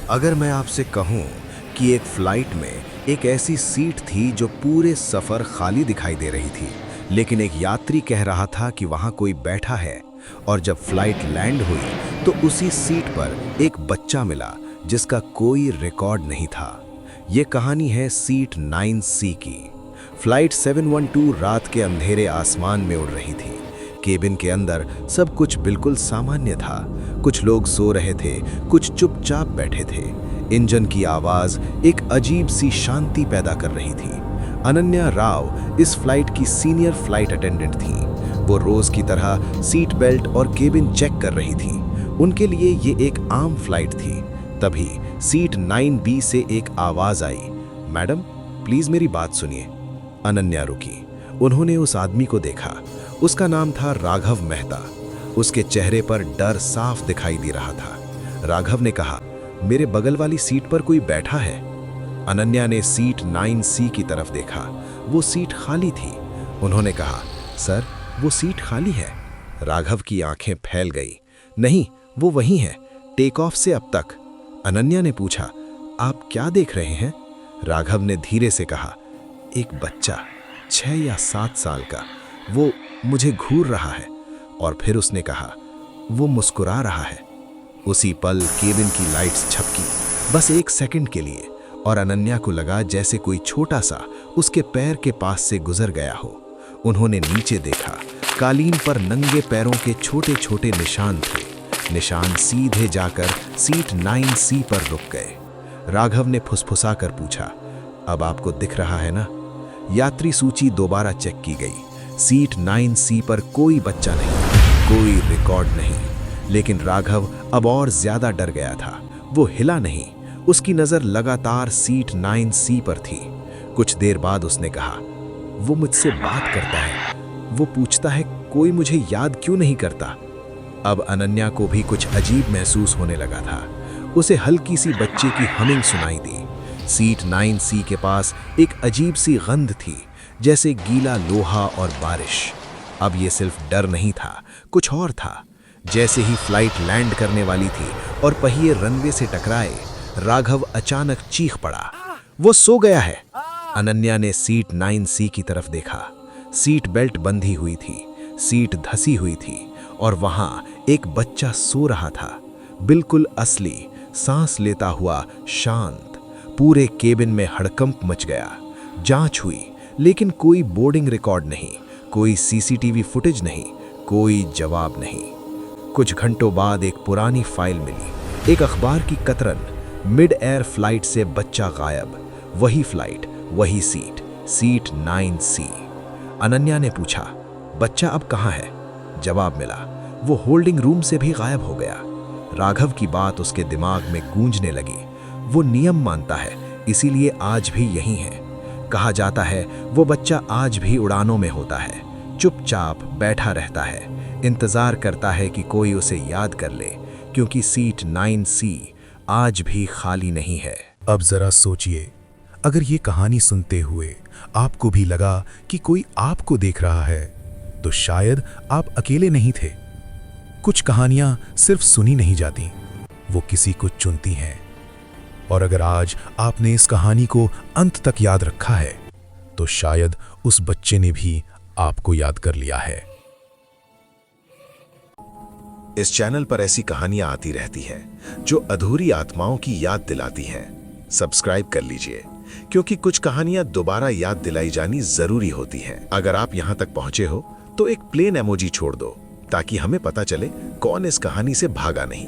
अगर मैं आपसे कहूं कि एक फ्लाइट में एक ऐसी सीट थी जो पूरे सफर खाली दिखाई दे रही थी, लेकिन एक यात्री कह रहा था कि वहां कोई बैठा है, और जब फ्लाइट लैंड हुई तो उसी सीट पर एक बच्चा मिला जिसका कोई रिकॉर्ड नहीं था। ये कहानी है सीट 9C की। फ्लाइट 712 रात के अंधेरे आसमान में उड़ रही थी। केबिन के अंदर सब कुछ बिल्कुल सामान्य था। कुछ लोग सो रहे थे, कुछ चुपचाप बैठे थे। इंजन की आवाज एक अजीब सी शांति पैदा कर रही थी। अनन्या राव इस फ्लाइट की सीनियर फ्लाइट अटेंडेंट थी। वो रोज की तरह सीट बेल्ट और केबिन चेक कर रही थी। उनके लिए ये एक आम फ्लाइट थी। तभी सीट 9B से एक आवाज आई, मैडम प्लीज मेरी बात सुनिए। अनन्या रुकी। उन्होंने उस आदमी को देखा। उसका नाम था राघव मेहता। उसके चेहरे पर डर साफ दिखाई दे रहा था। राघव ने कहा, मेरे बगल वाली सीट पर कोई बैठा है। अनन्या ने सीट 9C की तरफ देखा। वो सीट खाली थी। उन्होंने कहा, सर वो सीट खाली है। राघव की आंखें फैल गई। नहीं, वो वही है, टेक ऑफ से अब तक। अनन्या ने पूछा, आप क्या देख रहे हैं? राघव ने धीरे से कहा, एक बच्चा 6 या 7 साल का, वो मुझे घूर रहा है। और फिर उसने कहा, वो मुस्कुरा रहा है। उसी पल केबिन की लाइट्स झपकी, बस 1 सेकंड के लिए, और अनन्या को लगा जैसे कोई छोटा सा उसके पैर के पास से गुजर गया हो। उन्होंने नीचे देखा। कालीन पर नंगे पैरों के छोटे छोटे निशान थे। निशान सीधे जाकर सीट 9C पर रुक गए। राघव ने फुसफुसा कर पूछा, अब आपको दिख रहा है ना? यात्री सूची दोबारा चेक की गई। सीट 9C पर कोई बच्चा नहीं, कोई रिकॉर्ड नहीं। लेकिन राघव अब और ज्यादा डर गया था। वो हिला नहीं। उसकी नजर लगातार सीट 9C पर थी। कुछ देर बाद उसने कहा, वो मुझसे बात करता है। वो पूछता है, कोई मुझे याद क्यों नहीं करता? अब अनन्या को भी कुछ अजीब महसूस होने लगा था। उसे हल्की सी बच्चे की हमिंग सुनाई दी। सीट 9C के पास एक अजीब सी गंध थी, जैसे गीला लोहा और बारिश। अब ये सिर्फ डर नहीं था, कुछ और था। जैसे ही फ्लाइट लैंड करने वाली थी और पहिए रनवे से टकराए, राघव अचानक चीख पड़ा, वो सो गया है। अनन्या ने सीट 9C की तरफ देखा। सीट बेल्ट बंधी हुई थी, सीट धसी हुई थी, और वहां एक बच्चा सो रहा था, बिल्कुल असली, सांस लेता हुआ, शांत। पूरे केबिन में हड़कंप मच गया। जांच हुई, लेकिन कोई बोर्डिंग रिकॉर्ड नहीं, कोई CCTV फुटेज नहीं, कोई जवाब नहीं। कुछ घंटों बाद एक पुरानी फाइल मिली, एक अखबार की कतरन, मिड एयर फ्लाइट से बच्चा गायब। वही फ्लाइट, वही सीट, सीट 9C। अनन्या ने पूछा, बच्चा अब कहाँ है? जवाब मिला, वो होल्डिंग रूम से भी गायब हो गया। राघव की बात उसके दिमाग में गूंजने लगी। वो नियम मानता है, इसीलिए आज भी यही है। कहा जाता है वो बच्चा आज भी उड़ानों में होता है, चुपचाप बैठा रहता है, इंतजार करता है कि कोई उसे याद कर ले, क्योंकि सीट 9C आज भी खाली नहीं है। अब जरा सोचिए, अगर ये कहानी सुनते हुए आपको भी लगा कि कोई आपको देख रहा है, तो शायद आप अकेले नहीं थे। कुछ कहानियां सिर्फ सुनी नहीं जाती, वो किसी को चुनती हैं। और अगर आज आपने इस कहानी को अंत तक याद रखा है, तो शायद उस बच्चे ने भी आपको याद कर लिया है। इस चैनल पर ऐसी कहानियां आती रहती हैं जो अधूरी आत्माओं की याद दिलाती हैं। सब्सक्राइब कर लीजिए, क्योंकि कुछ कहानियां दोबारा याद दिलाई जानी जरूरी होती हैं। अगर आप यहां तक पहुंचे हो तो एक प्लेन इमोजी छोड़ दो, ताकि हमें पता चले कौन इस कहानी से भागा नहीं।